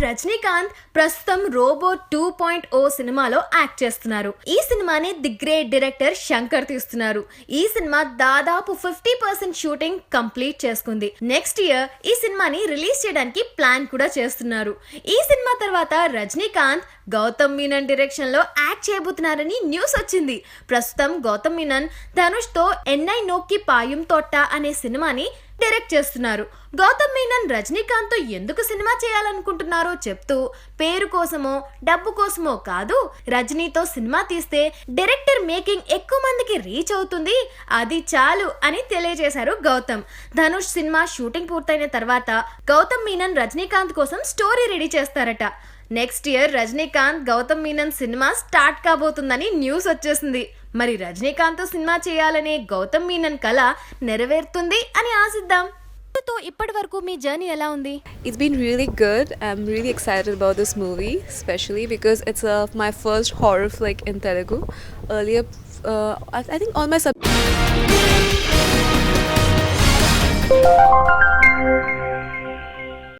రజనీకాంత్ ప్రస్తుతం రోబో 2.0 సినిమాలో యాక్ట్ చేస్తున్నారు. ఈ సినిమాని ది గ్రేట్ డైరెక్టర్ శంకర్ తీస్తున్నారు. ఈ సినిమా దాదాపు 50% షూటింగ్ కంప్లీట్ చేసుకుంది. నెక్స్ట్ ఇయర్ ఈ సినిమాని రిలీజ్ చేయడానికి ప్లాన్ కూడా చేస్తున్నారు. ఈ సినిమా తర్వాత రజనీకాంత్ గౌతమ్ మీనన్ డైరెక్షన్ లో యాక్ట్ చేయబోతున్నారని న్యూస్ వచ్చింది. ప్రస్తుతం గౌతమ్ మీనన్ ధనుష్ తో ఎన్నై నోక్కి పాయం తోట అనే సినిమాని డైరెక్ట్ చేస్తున్నారు. గౌతమ్ మీనన్ రజనీకాంత్ తో ఎందుకు సినిమా చేయాలనుకుంటున్నారో చెప్తూ పేరు కోసమో డబ్బు కోసమో కాదు, రజనీతో సినిమా తీస్తే డైరెక్టర్ మేకింగ్ ఎక్కువ మందికి రీచ్ అవుతుంది, అది చాలు అని తెలియజేశారు గౌతమ్. ధనుష్ సినిమా షూటింగ్ పూర్తయిన తర్వాత గౌతమ్ మీనన్ రజనీకాంత్ కోసం స్టోరీ రెడీ చేస్తారట. Next year Rajinikanth Gautham Menon cinema start కాబోతుందని న్యూస్ వచ్చేసింది. మరి రజనీకాంత్ సినిమా చేయాలనే గౌతమ్ మీనన్ కళ నెరవేరుతుంది అని ఆశిద్దాం. ఇప్పటి వరకు మీ జర్నీ ఎలా ఉంది? It's been really good. I'm really excited about this movie, especially because it's my first horror flick in Telugu. Earlier, I think all my